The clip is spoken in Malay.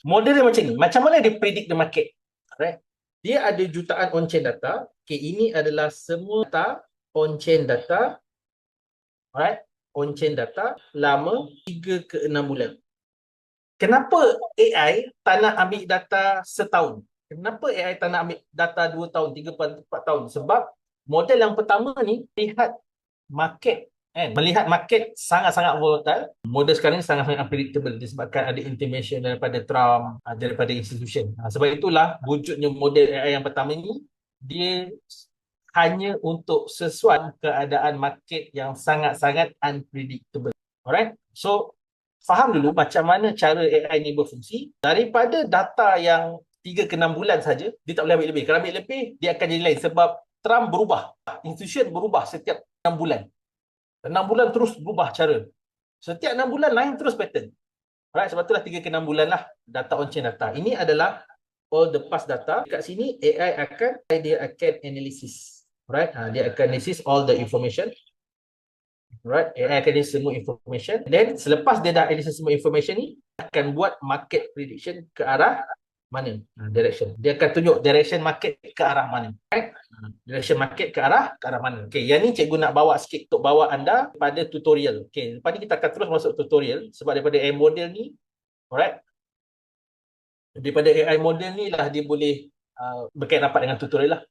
Model dia macam ni. Macam mana dia predict the market? Alright. Dia ada jutaan on-chain data. Okay, ini adalah semua data on-chain data. Alright. On-chain data lama 3 ke 6 bulan. Kenapa AI tak nak ambil data setahun? Kenapa AI tak nak ambil data 2 tahun, 3, 4 tahun? Sebab model yang pertama ni lihat market, kan? Melihat market sangat-sangat volatile. Model sekarang ni sangat-sangat unpredictable disebabkan ada intervention daripada Trump, daripada institution. Sebab itulah wujudnya model AI yang pertama ni, dia hanya untuk sesuai keadaan market yang sangat-sangat unpredictable. Alright? So, faham dulu macam mana cara AI ni berfungsi. Daripada data yang 3 ke 6 bulan saja, dia tak boleh ambil lebih. Kalau ambil lebih, dia akan jadi lain sebab Trump berubah. Institution berubah setiap 6 bulan. 6 bulan terus berubah cara. Setiap 6 bulan lain terus pattern. Alright, sebab itulah 3 ke 6 bulan lah data on-chain data. Ini adalah all the past data. Dekat sini AI akan analysis. Alright, dia akan analysis all the information. Alright, AI akan analysis semua information. Then selepas dia dah analysis semua information ni, akan buat market prediction ke arah mana? Direction. Dia akan tunjuk direction market ke arah mana. Right? Direction market ke arah mana. Okay, yang ni cikgu nak bawa sikit untuk bawa anda pada tutorial. Okay, lepas ni kita akan terus masuk tutorial sebab daripada AI model ni, alright, daripada AI model ni lah dia boleh berkait rapat dengan tutorial lah.